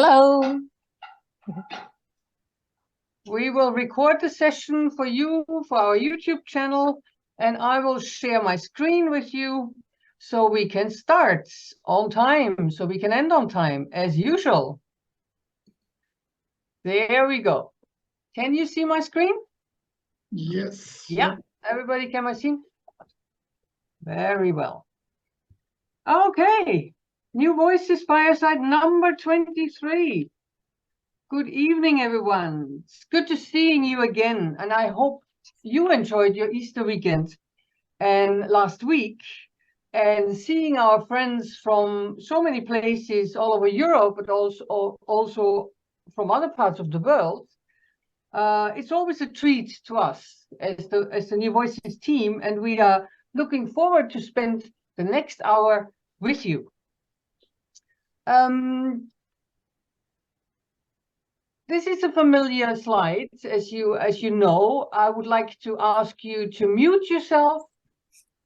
Hello. We will record the session for you, for our YouTube channel, and I will share my screen with you so we can start on time, so we can end on time, as usual. There we go. Can you see my screen? Yes. Yeah, everybody can I see? Very well. Okay, New Voices Fireside number 23. Good evening, everyone. It's good to seeing you again, and I hope you enjoyed your Easter weekend and last week, and seeing our friends from so many places all over Europe, but also from other parts of the world. It's always a treat to us as the New Voices team, and we are looking forward to spend the next hour with you. This is a familiar slide, as you know. I would like to ask you to mute yourself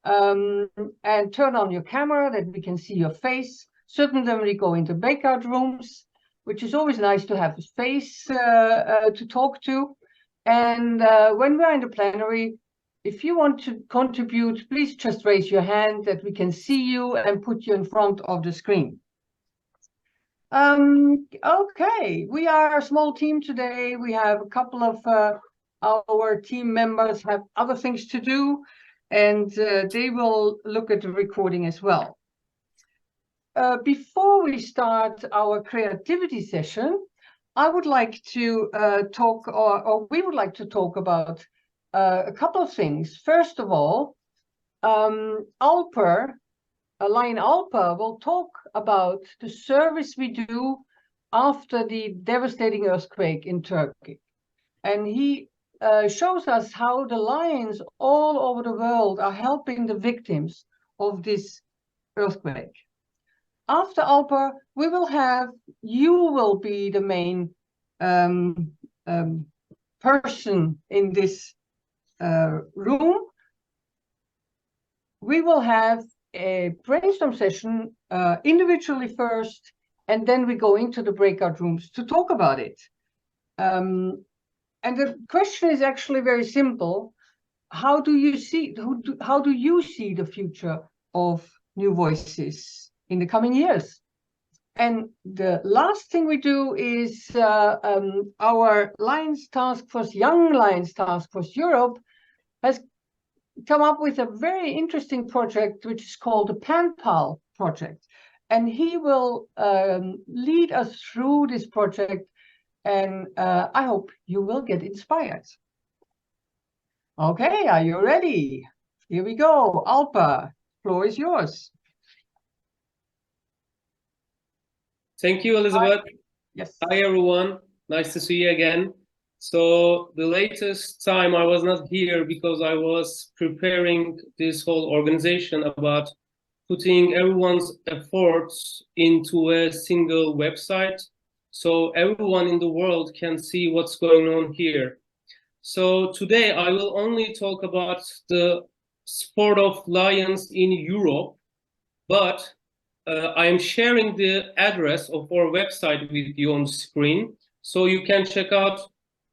and turn on your camera that we can see your face. Certainly go into breakout rooms, which is always nice to have a face to talk to. And when we're in the plenary, if you want to contribute, please just raise your hand that we can see you and put you in front of the screen. Okay, we are a small team today. We have a couple of our team members have other things to do, and they will look at the recording as well. Before we start our creativity session, I would like to talk, or we would like to talk about a couple of things. First of all, Alper, Lion Alper, will talk about the service we do after the devastating earthquake in Turkey. And he shows us how the lions all over the world are helping the victims of this earthquake. After Alper, you will be the main person in this room. We will have a brainstorm session individually first, and then we go into the breakout rooms to talk about it. And the question is actually very simple. How do you see the future of New Voices in the coming years? And the last thing we do is our Lions Task Force, Young Lions Task Force Europe, has come up with a very interesting project, which is called the PenPal project. And he will lead us through this project, and I hope you will get inspired. Okay, are you ready? Here we go. Alper, floor is yours. Thank you, Elizabeth. Hi. Yes. Hi, everyone. Nice to see you again. So the latest time I was not here because I was preparing this whole organization about putting everyone's efforts into a single website so everyone in the world can see what's going on here. So today I will only talk about the sport of lions in Europe, but I am sharing the address of our website with you on the screen, so you can check out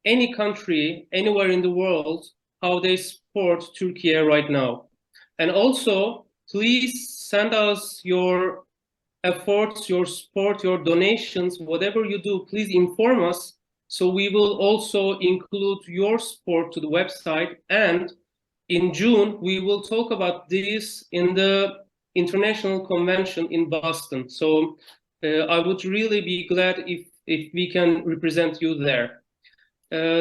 any country, anywhere in the world, how they support Turkey right now. And also, please send us your efforts, your support, your donations, whatever you do, please inform us, so we will also include your support to the website. And in June, we will talk about this in the International Convention in Boston. So I would really be glad if we can represent you there.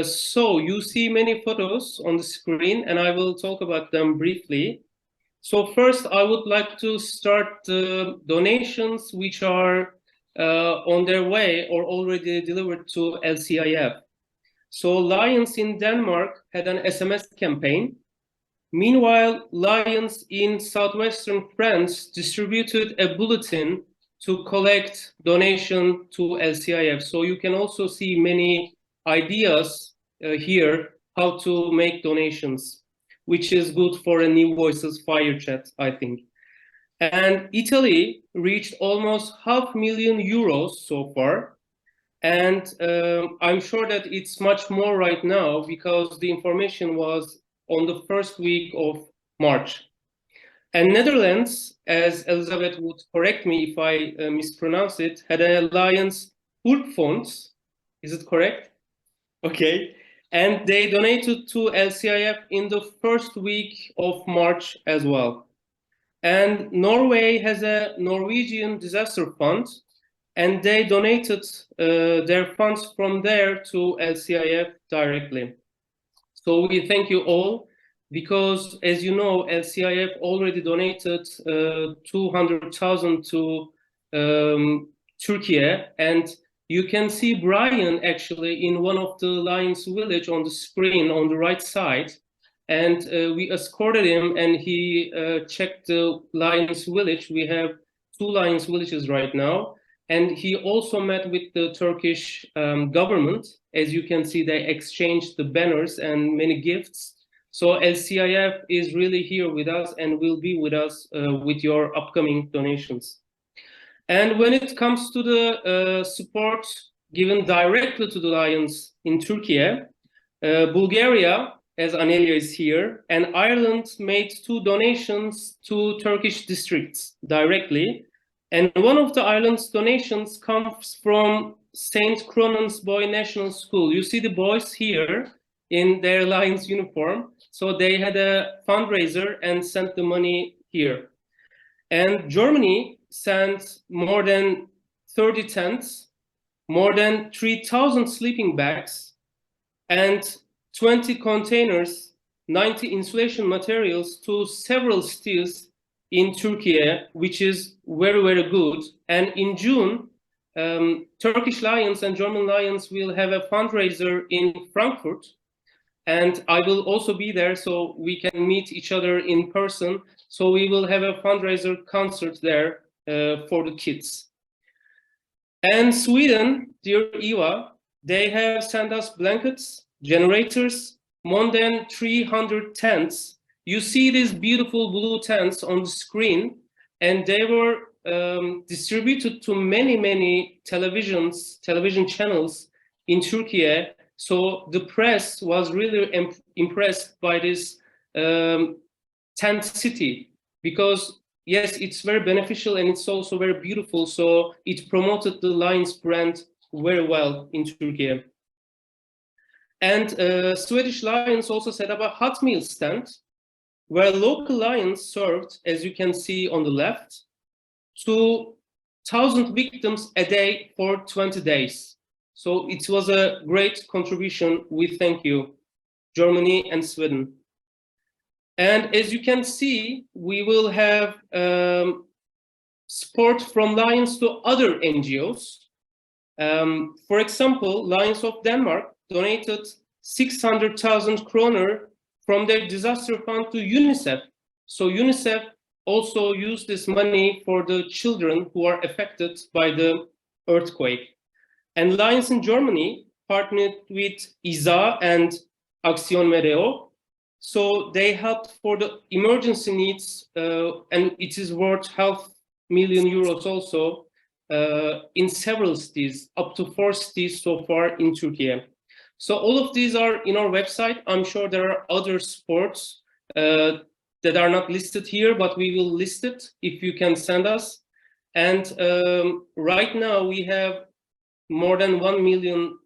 So you see many photos on the screen, and I will talk about them briefly. So first, I would like to start the donations which are on their way or already delivered to LCIF. So Lions in Denmark had an SMS campaign. Meanwhile, Lions in southwestern France distributed a bulletin to collect donation to LCIF. So you can also see many ideas here how to make donations, which is good for a New Voices Fire Chat, I think. And Italy reached almost €500,000 so far. And I'm sure that it's much more right now because the information was on the first week of March. And Netherlands, as Elizabeth would correct me if I mispronounce it, had an alliance Hulpfonds. Is it correct? Okay. And they donated to LCIF in the first week of March as well. And Norway has a Norwegian disaster fund, and they donated their funds from there to LCIF directly. So we thank you all, because as you know, LCIF already donated 200,000 to Turkey, and you can see Brian actually in one of the Lions Village on the screen on the right side. And we escorted him, and he checked the Lions Village. We have 2 Lions Villages right now. And he also met with the Turkish government. As you can see, they exchanged the banners and many gifts. So LCIF is really here with us and will be with us with your upcoming donations. And when it comes to the support given directly to the Lions in Turkey, Bulgaria, as Anelia is here, and Ireland made 2 donations to Turkish districts directly. And one of the Ireland's donations comes from St. Cronan's Boy National School. You see the boys here in their Lions uniform. So they had a fundraiser and sent the money here. And Germany sent more than 30 tents, more than 3,000 sleeping bags, and 20 containers, 90 insulation materials to several cities in Turkey, which is very, very good. And in June, Turkish Lions and German Lions will have a fundraiser in Frankfurt. And I will also be there so we can meet each other in person. So we will have a fundraiser concert there for the kids. And Sweden, dear Eva, they have sent us blankets, generators, more than 300 tents. You see these beautiful blue tents on the screen, and they were distributed to many television channels in Turkey. So the press was really impressed by this tent city, because yes, it's very beneficial and it's also very beautiful. So it promoted the Lions brand very well in Turkey. And Swedish Lions also set up a hot meal stand where local Lions served, as you can see on the left, 2,000 victims a day for 20 days. So it was a great contribution. We thank you, Germany and Sweden. And as you can see, we will have support from Lions to other NGOs. For example, Lions of Denmark donated 600,000 kroner from their disaster fund to UNICEF. So UNICEF also used this money for the children who are affected by the earthquake. And Lions in Germany partnered with ISA and Action Medeo. So they helped for the emergency needs, and it is worth €500 million also in several cities, up to 4 cities so far in Turkey. So all of these are in our website. I'm sure there are other sports that are not listed here, but we will list it if you can send us. And right now we have more than 1 million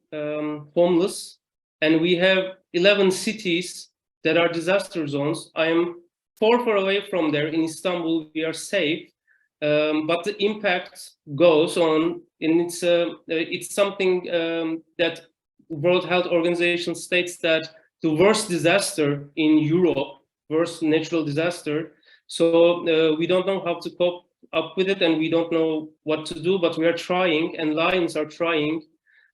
homeless, and we have 11 cities that are disaster zones. I am far away from there. In Istanbul, we are safe, but the impact goes on, and it's something that World Health Organization states that the worst disaster in Europe, worst natural disaster. So we don't know how to cope up with it, and we don't know what to do, but we are trying, and Lions are trying.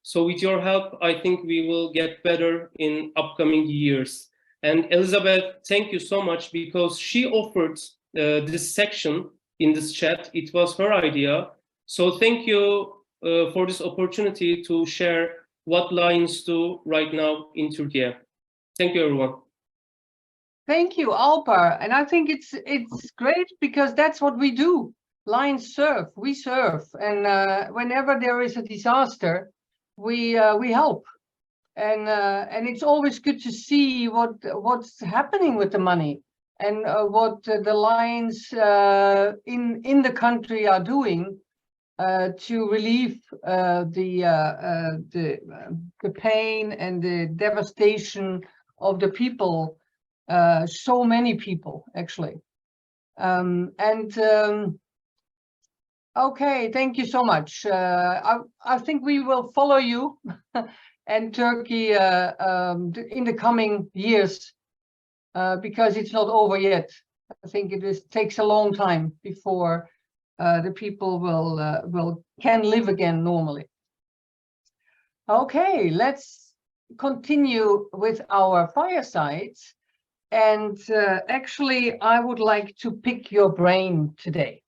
So with your help, I think we will get better in upcoming years. And Elizabeth, thank you so much, because she offered this section in this chat. It was her idea. So thank you for this opportunity to share what Lions do right now in Turkey. Thank you, everyone. Thank you, Alpar. And I think it's great, because that's what we do. Lions serve, we serve. And whenever there is a disaster, we help, and it's always good to see what's happening with the money, and what the Lions in the country are doing to relieve the pain and the devastation of the people, so many people actually. Okay, thank you so much. I think we will follow you and Turkey in the coming years, because it's not over yet. I think it takes a long time before the people can live again normally. Okay, let's continue with our firesides. And actually, I would like to pick your brain today.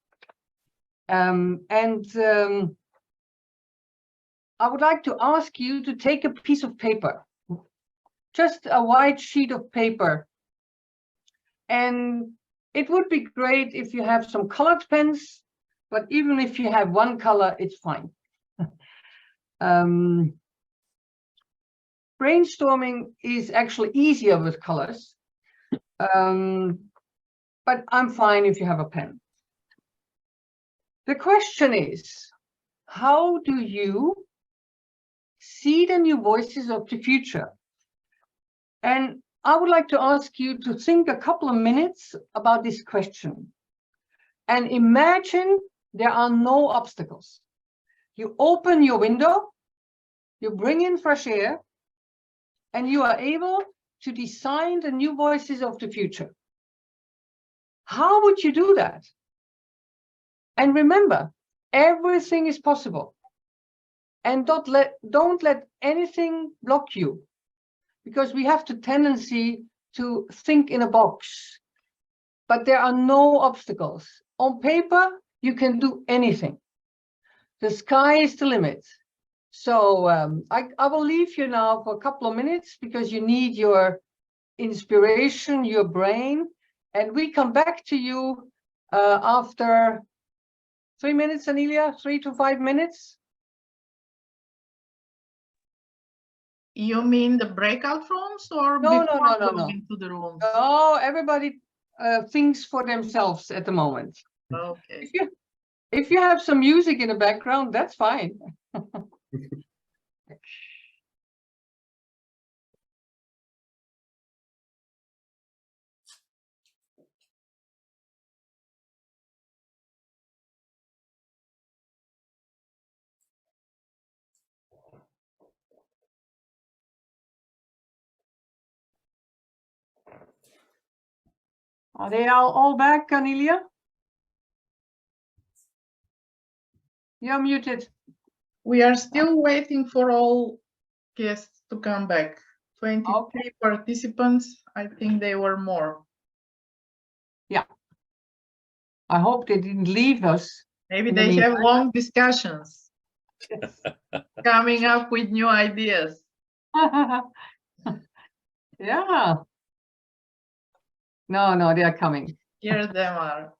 I would like to ask you to take a piece of paper, just a white sheet of paper. And it would be great if you have some colored pens, but even if you have one color, it's fine. Brainstorming is actually easier with colors, but I'm fine if you have a pen. The question is, how do you see the new voices of the future? And I would like to ask you to think a couple of minutes about this question and imagine there are no obstacles. You open your window, you bring in fresh air, and you are able to design the new voices of the future. How would you do that? And remember, everything is possible. And don't let anything block you, because we have the tendency to think in a box. But there are no obstacles. On paper, you can do anything. The sky is the limit. So I will leave you now for a couple of minutes, because you need your inspiration, your brain, and we come back to you after 3 minutes, Anelia, 3 to 5 minutes. You mean the breakout rooms, or No, before no. going into the rooms? Oh, everybody thinks for themselves at the moment. Okay. If you have some music in the background, that's fine. Are they all back, Anelia? You're muted. We are still waiting for all guests to come back. 23 Okay. participants. I think they were more. Yeah. I hope they didn't leave us. Maybe In the they have meantime. long discussions, coming up with new ideas. Yeah. No, they are coming. Here them are.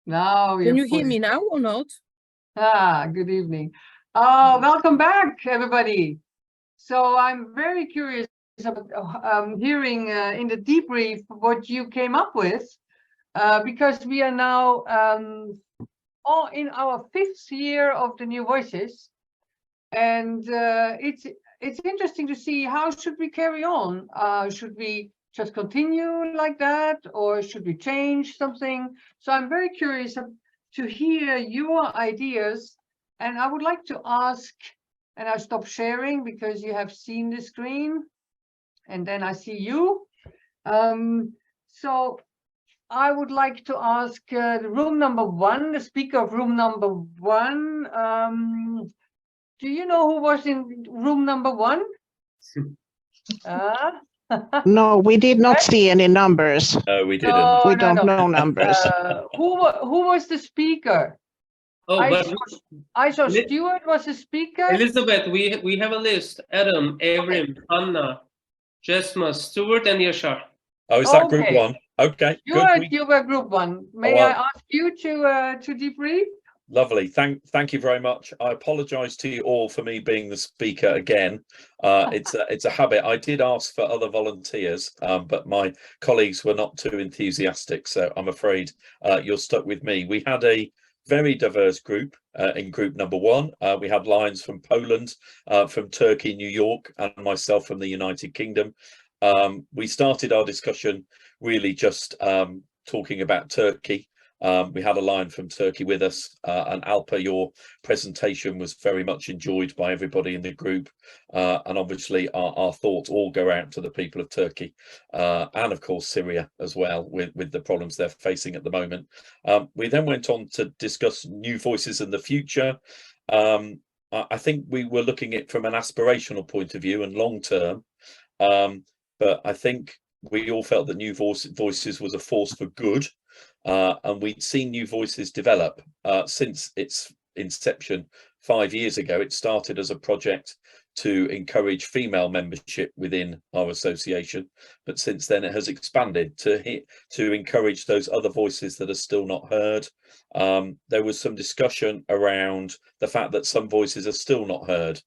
Now Can you hear me now or not? Good evening. Welcome back, everybody. So I'm very curious about hearing in the debrief what you came up with, because we are now all in our 5th year of the New Voices, and it's interesting to see how should we carry on. Should we just continue like that, or should we change something? So I'm very curious to hear your ideas, and I would like to ask, and I stop sharing because you have seen the screen, and then I see you. So I would like to ask room number 1, the speaker of room number 1. Do you know who was in room number 1? No, we did not see any numbers. No, we didn't. No, We don't know numbers. who was the speaker? Oh, I saw Stuart was the speaker. Elizabeth, we have a list. Adam, Evrim, Anna, Jesma, Stuart, and Yashar. Oh, is that group Okay. one? Okay, You good. were group 1. May well- I ask you to debrief? Lovely. Thank you very much. I apologise to you all for me being the speaker again. It's a habit. I did ask for other volunteers, but my colleagues were not too enthusiastic, so I'm afraid you're stuck with me. We had a very diverse group in group number 1. We had lions from Poland, from Turkey, New York, and myself from the United Kingdom. We started our discussion really just talking about Turkey. We had a lion from Turkey with us, and Alpa, your presentation was very much enjoyed by everybody in the group, and obviously our thoughts all go out to the people of Turkey, and of course Syria as well, with the problems they're facing at the moment. We then went on to discuss new voices in the future. I think we were looking at it from an aspirational point of view and long term, but I think we all felt that new voices was a force for good. And we'd seen new voices develop since its inception 5 years ago. It started as a project to encourage female membership within our association, but since then it has expanded to encourage those other voices that are still not heard. There was some discussion around the fact that some voices are still not heard.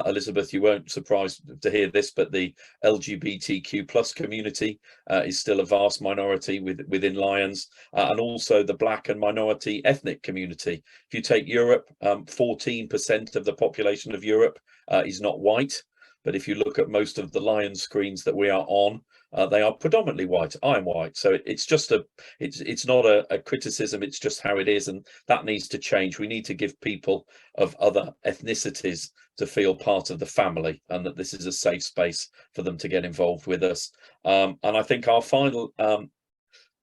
Elizabeth, you won't surprised to hear this, but the LGBTQ plus community is still a vast minority within Lions, and also the Black and minority ethnic community. If you take Europe, 14% of the population of Europe is not white, but if you look at most of the Lions screens that we are on, they are predominantly white. I'm white, so it's just it's not a criticism. It's just how it is, and that needs to change. We need to give people of other ethnicities to feel part of the family, and that this is a safe space for them to get involved with us. And I think our final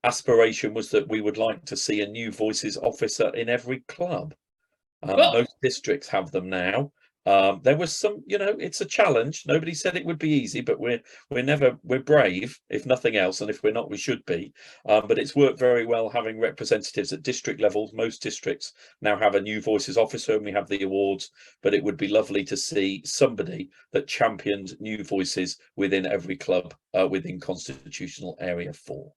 aspiration was that we would like to see a new voices officer in every club. Most districts have them now. There was some, it's a challenge. Nobody said it would be easy, but we're brave, if nothing else, and if we're not, we should be. But it's worked very well having representatives at district levels. Most districts now have a new voices officer, and we have the awards, but it would be lovely to see somebody that championed new voices within every club within constitutional area 4.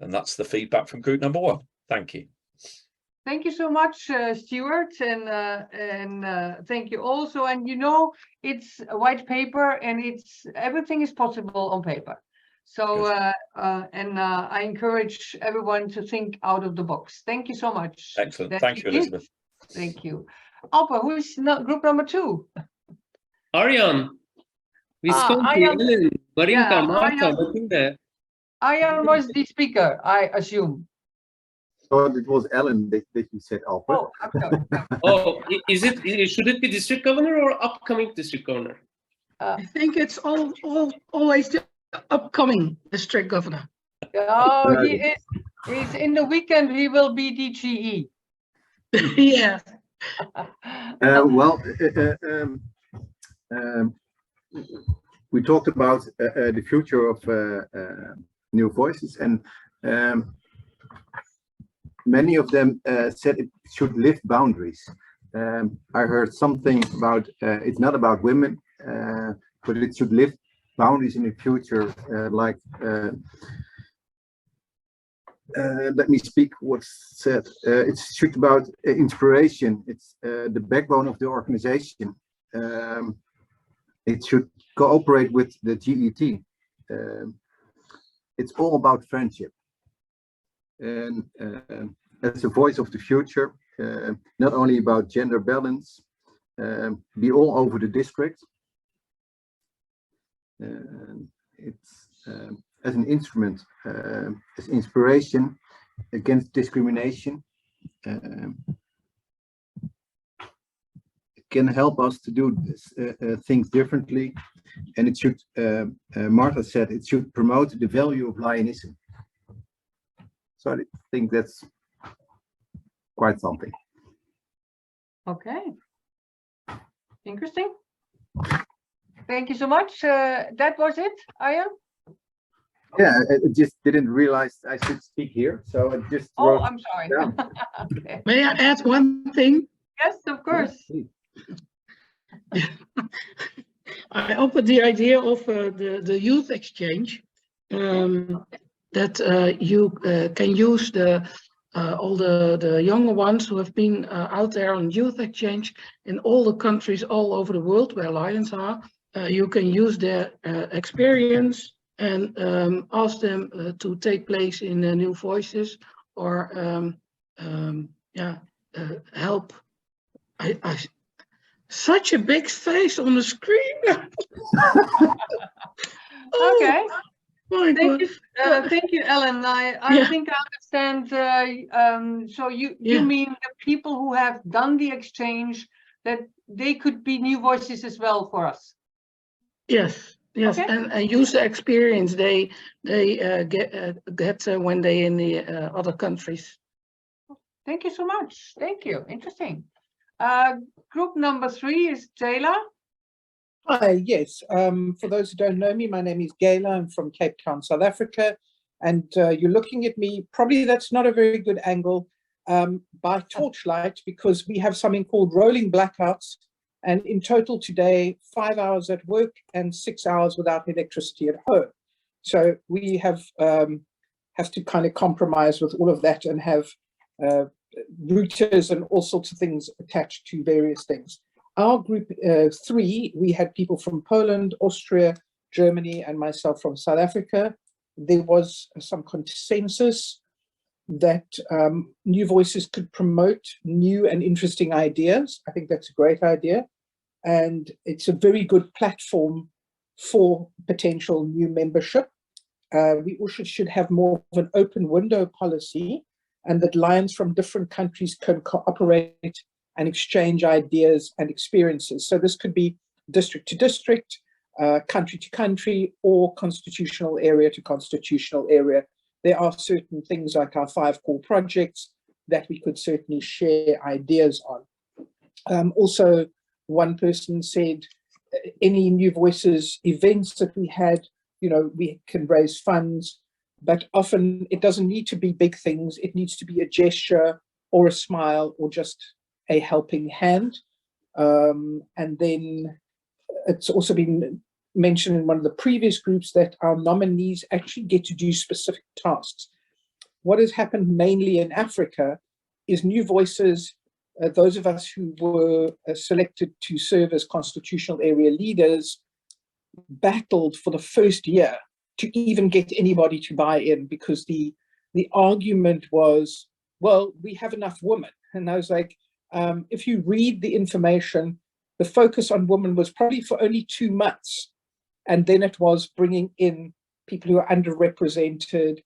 And that's the feedback from group number 1. Thank you. Thank you so much, Stuart, and thank you also. And it's a white paper, and everything is possible on paper. So I encourage everyone to think out of the box. Thank you so much. Excellent. Thank you, Elizabeth. Thank you. Alpa, who is group number 2? Arjan. Arjan. Marinka, Marta, Arjan was the speaker, I assume. So it was Ellen that you said, Alpa. Oh, okay. Oh, should it be district governor or upcoming district governor? I think it's always the upcoming district governor. Oh, he's in the weekend, he will be DGE. Yeah. We talked about the future of new voices, and many of them said it should lift boundaries. I heard something about it's not about women, but it should lift boundaries in the future. Let me speak what's said. It's should about inspiration. It's the backbone of the organization. It should cooperate with the GET. It's all about friendship. And as a voice of the future, not only about gender balance, be all over the district. It's as an instrument, as inspiration against discrimination. It can help us to do things differently, and it should, Martha said, it should promote the value of Lionism. So I think that's quite something. Okay. Interesting. Thank you so much. That was it, Arjan? Yeah, I just didn't realize I should speak here, so I just wrote. Oh, I'm sorry. Okay. May I add one thing? Yes, of course. I offered the idea of the youth exchange, that you can use the all the younger ones who have been out there on youth exchange in all the countries all over the world where lions are. You can use their experience and ask them to take place in New Voices or help. I such a big face on the screen. Oh, Okay. my God. Thank you, Ellen. I Yeah. think I understand. So you Yeah. mean the people who have done the exchange, that they could be new voices as well for us? Yes, yes, Okay. and use the experience they get when they in the other countries. Thank you so much. Thank you. Interesting. Group number 3 is Taylor. Hi, yes. For those who don't know me, my name is Gayla. I'm from Cape Town, South Africa. And you're looking at me, probably that's not a very good angle, by torchlight, because we have something called rolling blackouts. And in total today, 5 hours at work and 6 hours without electricity at home. So we have to kind of compromise with all of that and have routers and all sorts of things attached to various things. Our group 3, we had people from Poland, Austria, Germany, and myself from South Africa. There was some consensus that New Voices could promote new and interesting ideas. I think that's a great idea. And it's a very good platform for potential new membership. We also should have more of an open window policy, and that lions from different countries can cooperate and exchange ideas and experiences. So this could be district to district, country to country, or constitutional area to constitutional area. There are certain things like our 5 core projects that we could certainly share ideas on. Also, one person said any New Voices events that we had, you know, we can raise funds, but often it doesn't need to be big things. It needs to be a gesture or a smile or just a helping hand. And then it's also been mentioned in one of the previous groups that our nominees actually get to do specific tasks. What has happened mainly in Africa is New Voices, those of us who were selected to serve as constitutional area leaders, battled for the first year to even get anybody to buy in, because the argument was, well, we have enough women. And I was like, if you read the information, the focus on women was probably for only 2 months. And then it was bringing in people who are underrepresented,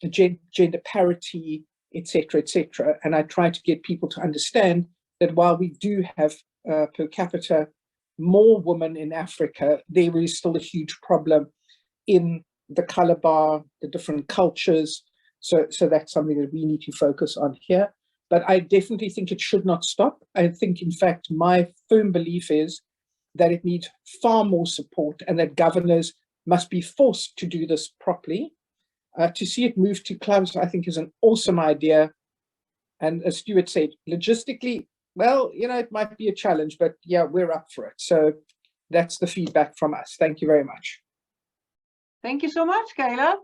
gender parity, etc., etc. And I try to get people to understand that while we do have per capita more women in Africa, there is still a huge problem in the color bar, the different cultures. So that's something that we need to focus on here. But I definitely think it should not stop. I think, in fact, my firm belief is that it needs far more support and that governors must be forced to do this properly. To see it move to clubs, I think, is an awesome idea. And as Stuart said, logistically, well, you know, it might be a challenge, but yeah, we're up for it. So that's the feedback from us. Thank you very much. Thank you so much, Kayla.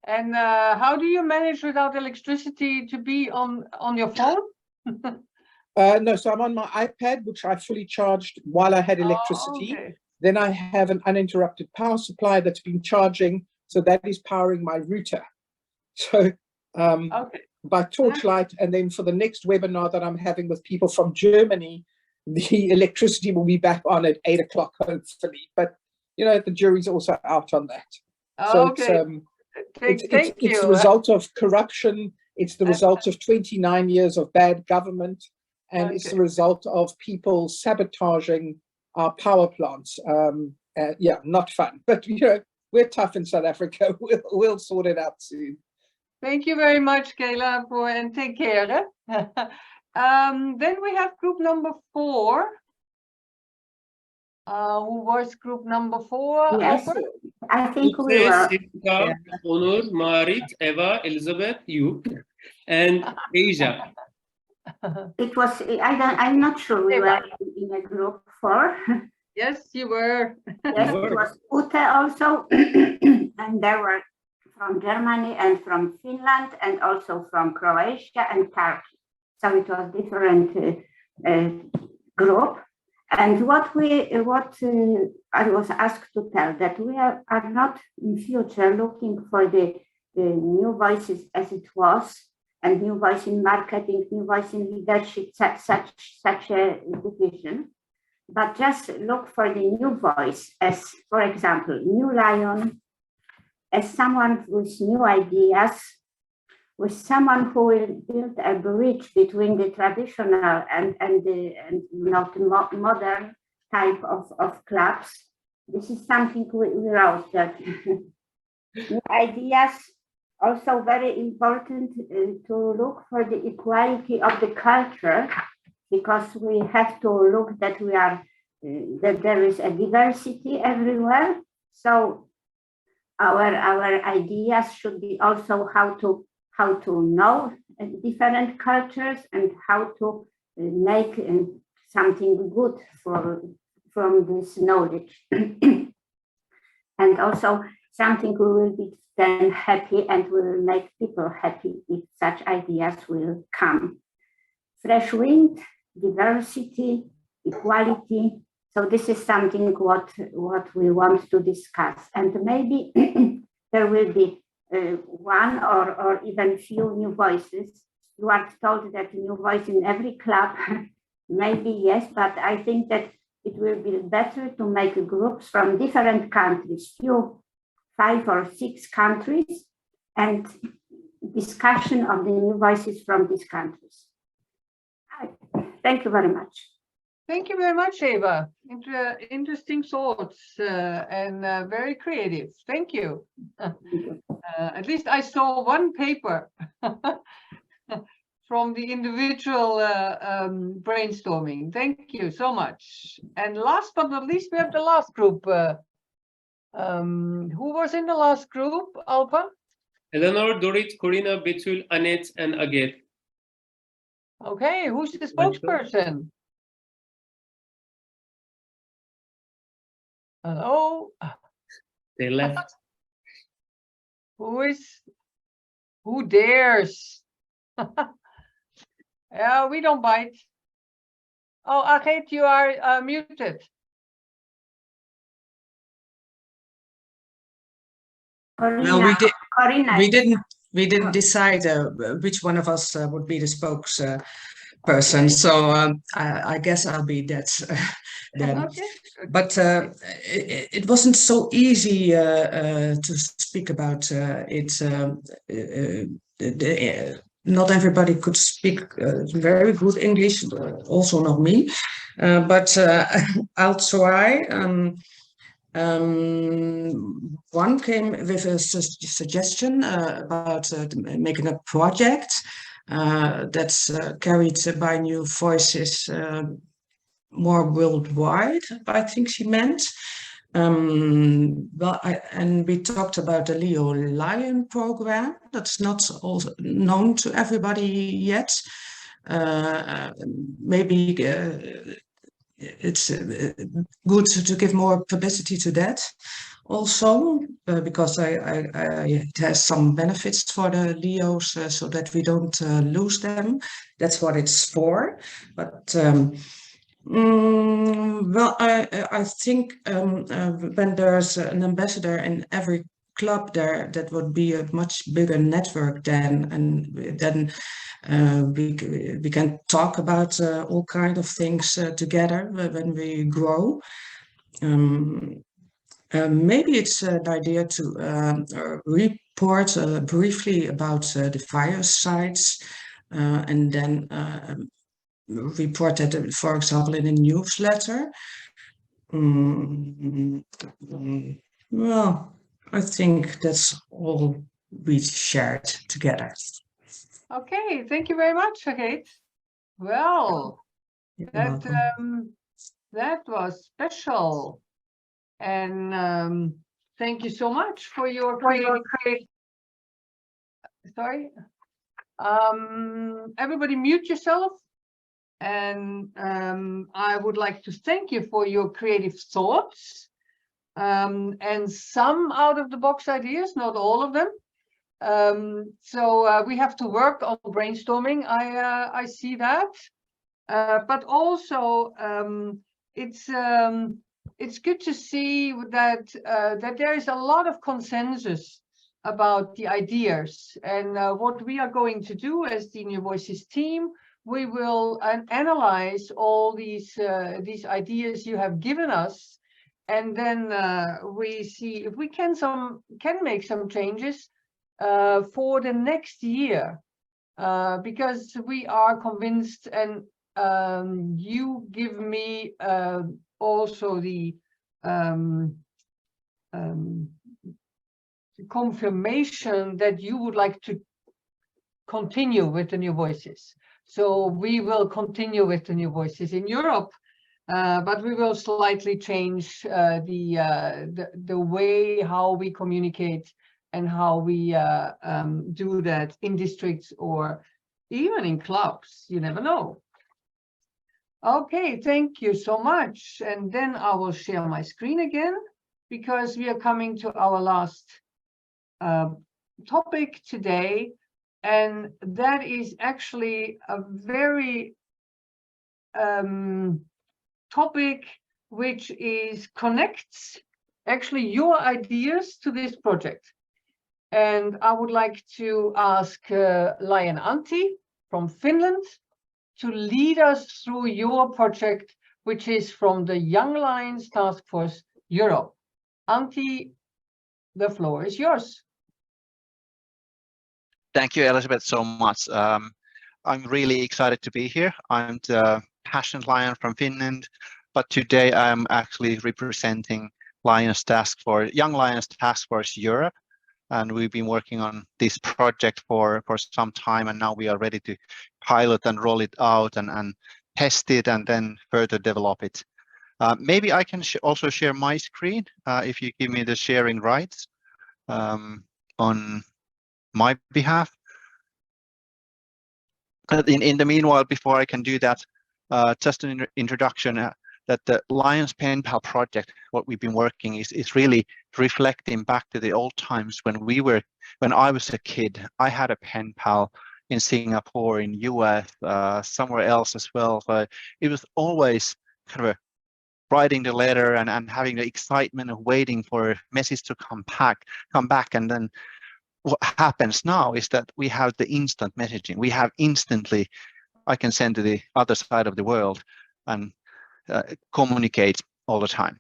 And how do you manage without electricity to be on your phone? No, so I'm on my iPad, which I fully charged while I had electricity. Okay. Then I have an uninterrupted power supply that's been charging. So that is powering my router. So by torchlight, and then for the next webinar that I'm having with people from Germany, the electricity will be back on at 8 o'clock, hopefully. But, you know, the jury's also out on that. So it's the result of corruption. It's the result of 29 years of bad government. And it's the result of people sabotaging our power plants. Yeah, not fun. But, you know, we're tough in South Africa. We'll sort it out soon. Thank you very much, Kayla, and take care. Then we have group number 4. Who was group number 4? Yes, I think we were. Sita, Onur, Marit, Eva, Elizabeth, you, and Asia. It was, I'm not sure we were in a group 4. Yes, you were. Yes, it was Ute also, and there were from Germany and from Finland and also from Croatia and Turkey. So it was different group. And what I was asked to tell, that we are not in future looking for the new voices as it was, and new voice in marketing, new voice in leadership, such a division, but just look for the new voice as, for example, new lion, as someone with new ideas, with someone who will build a bridge between the traditional and the modern type of clubs. This is something we wrote, that new ideas. Also very important to look for the equality of the culture, because we have to look that that there is a diversity everywhere. So our ideas should be also how to know different cultures and how to make something good from this knowledge. And also something we will be then happy, and we will make people happy if such ideas will come. Fresh wind, diversity, equality. So this is something what we want to discuss. And maybe there will be one or even few new voices. You are told that new voice in every club, maybe yes, but I think that it will be better to make groups from different countries, 5 or 6 countries, and discussion of the new voices from these countries. Thank you very much. Thank you very much, Eva. Interesting thoughts and very creative. Thank you. At least I saw one paper from the individual brainstorming. Thank you so much. And last but not least, we have the last group. Who was in the last group, Alpa? Eleanor, Dorit, Corina, Betul, Annette, and Aget. Okay, who's the spokesperson? Hello? They left. Who dares? Yeah, we don't bite. Oh, Aget, you are muted. Corina, Well, we didn't decide which one of us would be the spokesperson. Okay. So I guess I'll be that then. Okay. But it wasn't so easy to speak about it. Not everybody could speak very good English, also not me. But I'll try. One came with a suggestion about making a project that's carried by New Voices more worldwide, I think she meant. Well, and we talked about the Leo Lion program. That's not also known to everybody yet. Maybe it's good to give more publicity to that also, because it has some benefits for the Leos, so that we don't lose them. That's what it's for. But well, I think when there's an ambassador in every club there, that would be a much bigger network then, and then we can talk about all kinds of things together when we grow. Maybe it's an idea to report briefly about the Firesides, and then report that, for example, in a newsletter. Well, I think that's all we shared together. Okay, thank you very much, Aget. Well, that was special. And thank you so much for your Sorry. Everybody mute yourself. And I would like to thank you for your creative thoughts and some out of the box ideas, not all of them. So we have to work on brainstorming. I see that, but also it's good to see that that there is a lot of consensus about the ideas, and what we are going to do as the New Voices team. We will analyze all these ideas you have given us, and then we see if we can make some changes for the next year, because we are convinced, and you give me also the confirmation that you would like to continue with the New Voices. So we will continue with the New Voices in Europe, but we will slightly change the way how we communicate and how we do that in districts or even in clubs. You never know. Okay, thank you so much. And then I will share my screen again, because we are coming to our last topic today. And that is actually a very topic which connects actually your ideas to this project. And I would like to ask Lion Antti from Finland to lead us through your project, which is from the Young Lions Task Force Europe. Antti, the floor is yours. Thank you, Elizabeth, so much. I'm really excited to be here. I'm the Passion Lion from Finland, but today I'm actually representing Lions Task Force, Young Lions Task Force Europe, and we've been working on this project for some time, and now we are ready to pilot and roll it out and test it and then further develop it. Maybe I can also share my screen if you give me the sharing rights on my behalf. In the meanwhile, before I can do that, just an introduction that the Lions PenPal project, what we've been working is really reflecting back to the old times when I was a kid. I had a PenPal in Singapore, in US, somewhere else as well. So it was always kind of writing the letter and having the excitement of waiting for a message to come back, and then what happens now is that we have the instant messaging. We have instantly, I can send to the other side of the world and communicate all the time.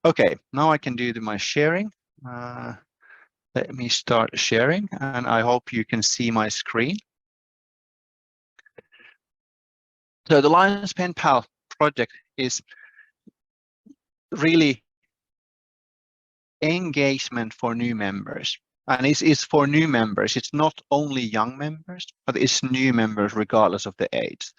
Okay, now I can do my sharing. Let me start sharing, and I hope you can see my screen. So the Lions PenPal project is really engagement for new members. And it's for new members. It's not only young members, but it's new members regardless of the age.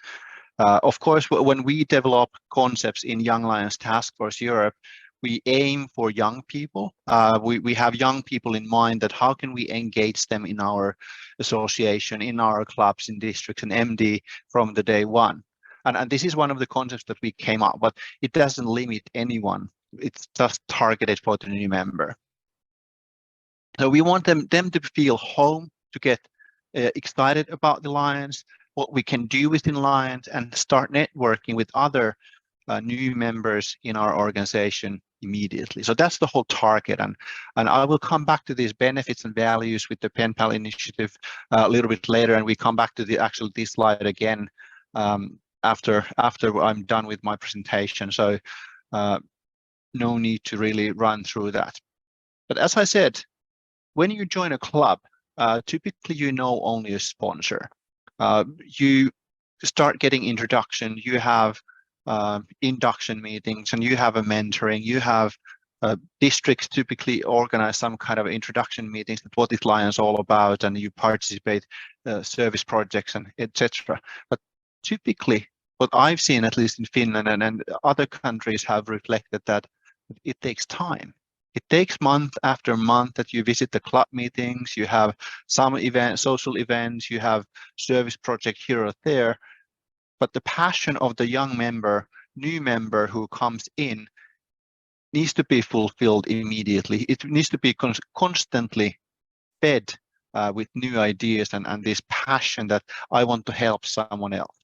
Of course, when we develop concepts in Young Lions Task Force Europe, we aim for young people. We have young people in mind, that how can we engage them in our association, in our clubs, in districts, and MD from the day one. And this is one of the concepts that we came up, but it doesn't limit anyone. It's just targeted for the new member. So we want them to feel home, to get excited about the Lions, what we can do within Lions, and start networking with other new members in our organization immediately. So that's the whole target. And I will come back to these benefits and values with the PenPal initiative a little bit later. And we come back to this slide again after I'm done with my presentation. So no need to really run through that. But as I said, when you join a club, typically you know only a sponsor. You start getting introduction, you have induction meetings, and you have a mentoring, you have districts typically organize some kind of introduction meetings, what is Lions all about, and you participate service projects and etc. But typically what I've seen, at least in Finland and other countries, have reflected that it takes time. It takes month after month that you visit the club meetings, you have some events, social events, you have service project here or there, but the passion of the young member, new member who comes in needs to be fulfilled immediately. It needs to be constantly fed with new ideas and this passion that I want to help someone else.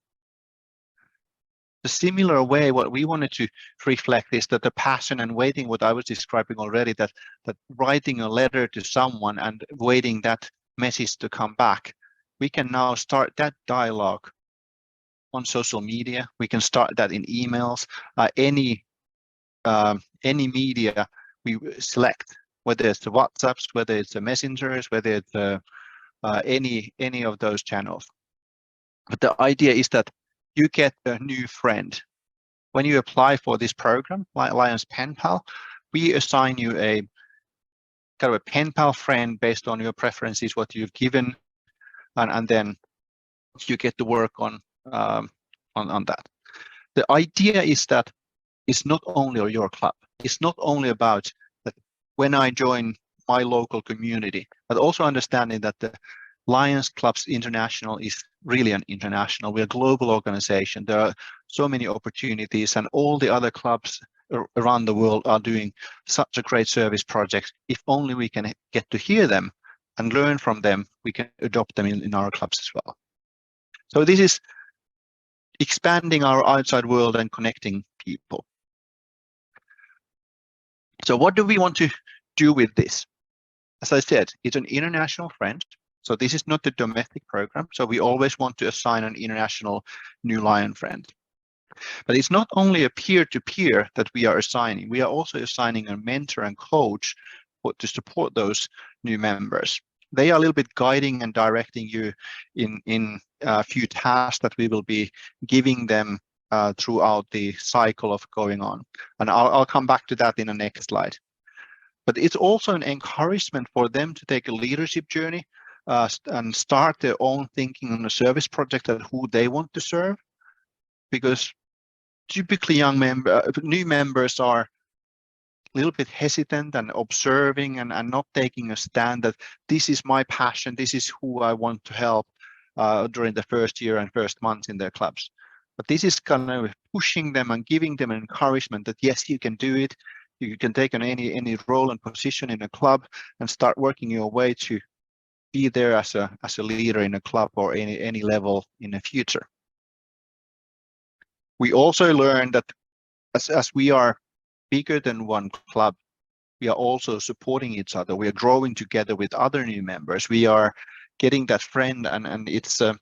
The similar way, what we wanted to reflect is that the passion and waiting, what I was describing already, that writing a letter to someone and waiting that message to come back, we can now start that dialogue on social media. We can start that in emails, any media we select, whether it's the WhatsApps, whether it's the messengers, whether it's any of those channels. But the idea is that you get a new friend. When you apply for this program, Lions PenPal, we assign you a kind of a PenPal friend based on your preferences, what you've given, and then you get to work on that. The idea is that it's not only your club. It's not only about that when I join my local community, but also understanding that the Lions Clubs International is really an international. We're a global organization. There are so many opportunities, and all the other clubs around the world are doing such a great service project. If only we can get to hear them and learn from them, we can adopt them in our clubs as well. So this is expanding our outside world and connecting people. So what do we want to do with this? As I said, it's an international friend. So this is not the domestic program. So we always want to assign an international new Lion friend. But it's not only a peer-to-peer that we are assigning. We are also assigning a mentor and coach to support those new members. They are a little bit guiding and directing you in a few tasks that we will be giving them throughout the cycle of going on. And I'll come back to that in the next slide. But it's also an encouragement for them to take a leadership journey and start their own thinking on a service project and who they want to serve. Because typically new members are a little bit hesitant and observing and not taking a stand that this is my passion, this is who I want to help during the first year and first months in their clubs. But this is kind of pushing them and giving them an encouragement that yes, you can do it. You can take on any role and position in a club and start working your way to be there as a leader in a club or any level in the future. We also learned that as we are bigger than one club, we are also supporting each other. We are growing together with other new members. We are getting that friend, and it's a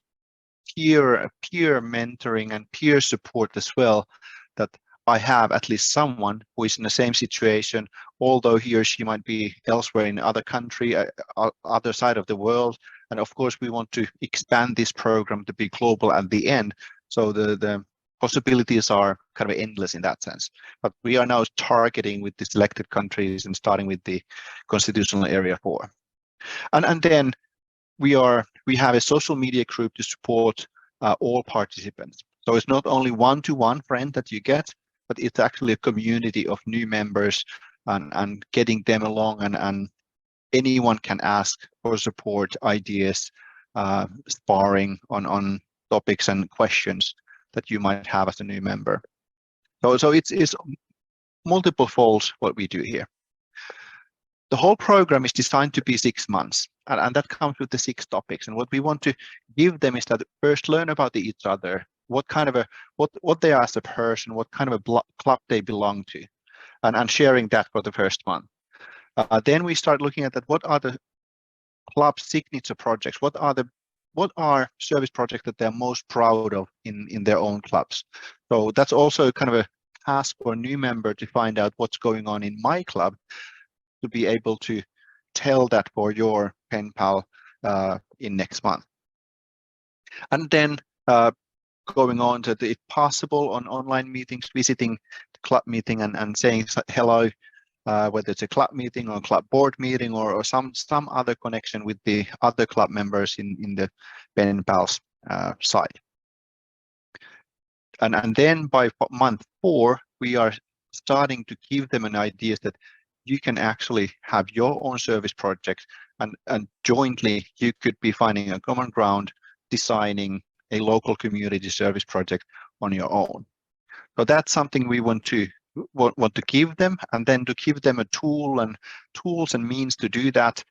peer mentoring and peer support as well, that I have at least someone who is in the same situation, although he or she might be elsewhere in other country, other side of the world. And of course, we want to expand this program to be global at the end. So the possibilities are kind of endless in that sense. But we are now targeting with the selected countries and starting with the constitutional area 4. And then we have a social media group to support all participants. So it's not only one-to-one friend that you get, but it's actually a community of new members and getting them along, and anyone can ask for support, ideas, sparring on topics and questions that you might have as a new member. So it's multiple folds what we do here. The whole program is designed to be 6 months, and that comes with the 6 topics. And what we want to give them is that first learn about each other, what kind of what they are as a person, what kind of a club they belong to, and sharing that for the first month. Then we start looking at that. What are the club signature projects? What are service projects that they're most proud of in their own clubs? So that's also kind of a task for a new member to find out what's going on in my club, to be able to tell that for your PenPal in next month. And then going on to the, if possible, on online meetings, visiting the club meeting and saying hello, whether it's a club meeting or a club board meeting or some other connection with the other club members in the PenPal's side. And then by month 4, we are starting to give them an idea that you can actually have your own service project, and jointly you could be finding a common ground, designing a local community service project on your own. So that's something we want to give them, and then to give them a tools and means to do that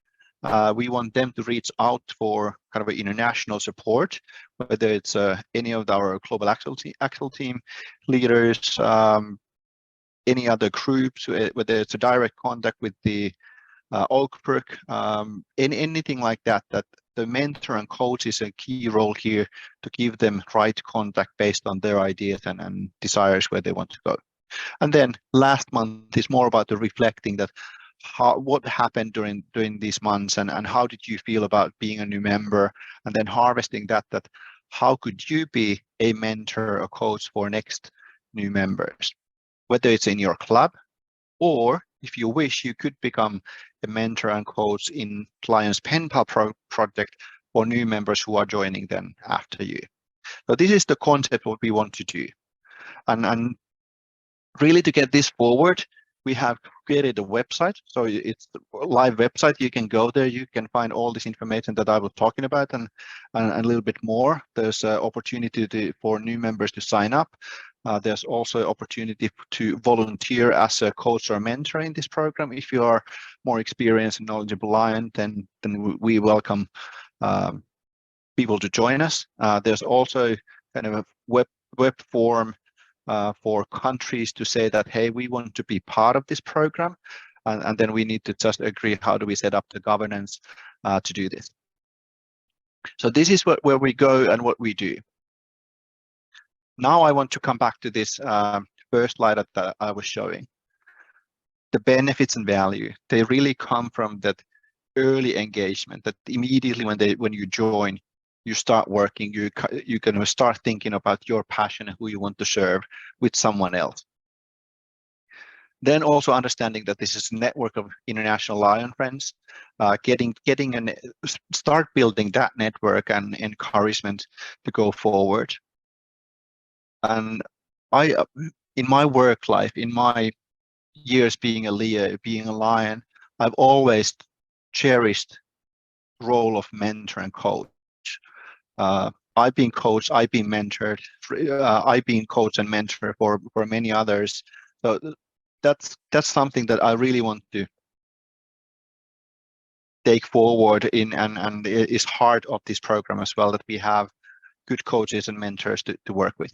We want them to reach out for kind of international support, whether it's any of our global actual team leaders, any other groups, whether it's a direct contact with the Oakbrook, anything like that, that the mentor and coach is a key role here to give them right contact based on their ideas and desires where they want to go. And then last month is more about the reflecting that what happened during these months and how did you feel about being a new member, and then harvesting that how could you be a mentor or coach for next new members, whether it's in your club, or if you wish, you could become a mentor and coach in Lions PenPal project for new members who are joining then after you. So this is the concept what we want to do. And really to get this forward, we have created a website. So it's a live website. You can go there. You can find all this information that I was talking about and a little bit more. There's an opportunity for new members to sign up. There's also opportunity to volunteer as a coach or mentor in this program. If you are more experienced and knowledgeable Lion, then we welcome people to join us. There's also kind of a web form for countries to say that, hey, we want to be part of this program. And then we need to just agree how do we set up the governance to do this. So this is where we go and what we do. Now I want to come back to this first slide that I was showing. The benefits and value, they really come from that early engagement, that immediately when you join, you start working, you can start thinking about your passion and who you want to serve with someone else. Then also understanding that this is a network of international Lion friends, start building that network and encouragement to go forward. And in my work life, in my years being a leader, being a Lion, I've always cherished the role of mentor and coach. I've been coached, I've been mentored, I've been coach and mentor for many others. So that's something that I really want to take forward and is heart of this program as well, that we have good coaches and mentors to work with.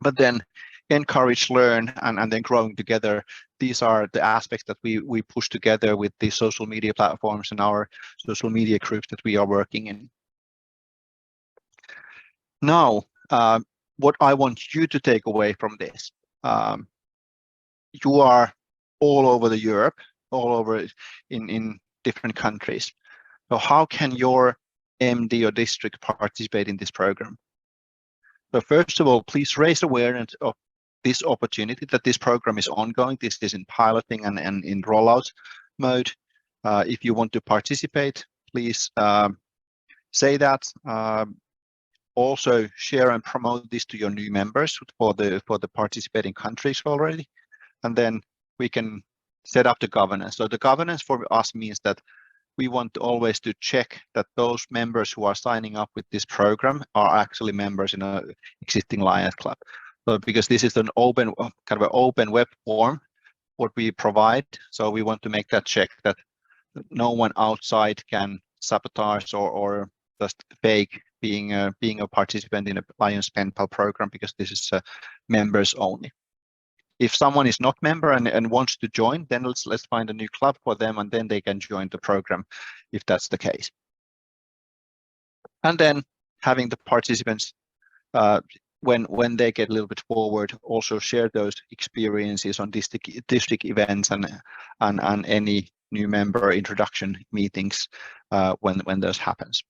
But then encourage, learn, and then growing together. These are the aspects that we push together with the social media platforms and our social media groups that we are working in. Now, what I want you to take away from this, you are all over Europe, all over in different countries. So how can your MD or district participate in this program? So first of all, please raise awareness of this opportunity, that this program is ongoing. This is in piloting and in rollout mode. If you want to participate, please say that. Also share and promote this to your new members for the participating countries already, and then we can set up the governance. So the governance for us means that we want always to check that those members who are signing up with this program are actually members in an existing Lions Club. So because this is an open, kind of an open web form, what we provide. So we want to make that check that no one outside can sabotage or just fake being a participant in a Lions PenPal program, because this is members only. If someone is not member and wants to join, then let's find a new club for them, and then they can join the program if that's the case. And then having the participants, when they get a little bit forward, also share those experiences on district events and any new member introduction meetings when those happens.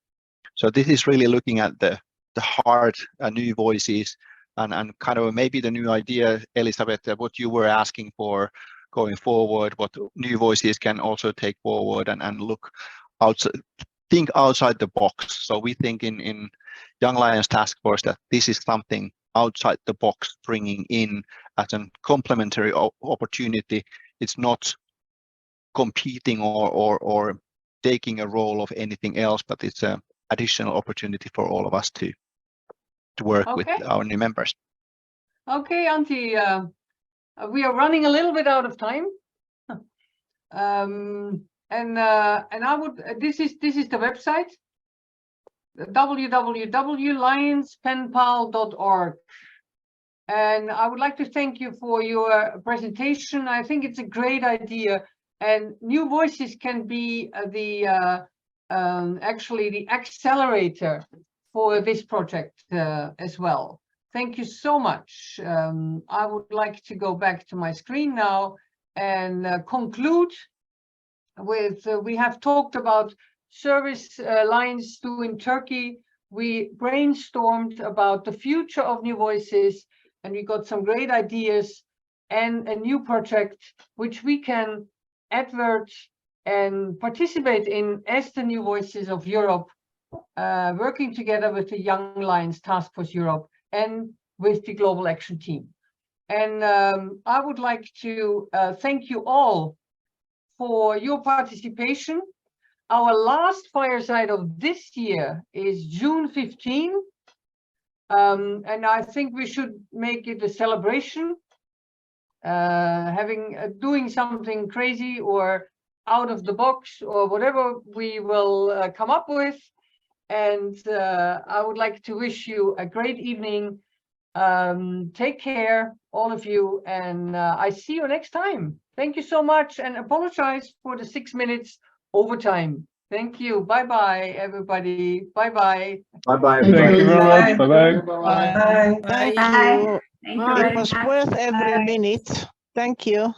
So this is really looking at the heart, new voices, and kind of maybe the new idea, Elisabeth, what you were asking for going forward, what new voices can also take forward and look outside, think outside the box. So we think in Young Lions Task Force that this is something outside the box, bringing in as a complementary opportunity. It's not competing or taking a role of anything else, but it's an additional opportunity for all of us to work with our new members. Okay, Antti, we are running a little bit out of time. and I would. This is the website, www.lionspenpal.org. And I would like to thank you for your presentation. I think it's a great idea, and New Voices can be actually the accelerator for this project as well. Thank you so much. I would like to go back to my screen now and conclude with, we have talked about service lines in Turkey. We brainstormed about the future of New Voices, and we got some great ideas and a new project which we can advert and participate in as the New Voices of Europe, working together with the Young Lions Task Force Europe and with the Global Action Team. And I would like to thank you all for your participation. Our last Fireside of this year is June 15. And I think we should make it a celebration, doing something crazy or out of the box or whatever we will come up with. And I would like to wish you a great evening. Take care, all of you, and I see you next time. Thank you so much, and apologize for the 6 minutes overtime. Thank you. Bye-bye, everybody. Bye-bye. Bye-bye. Thank everybody. you. very much. Bye-bye. Thank Bye. you. Thank you It very was much. worth every Bye. minute. Thank you.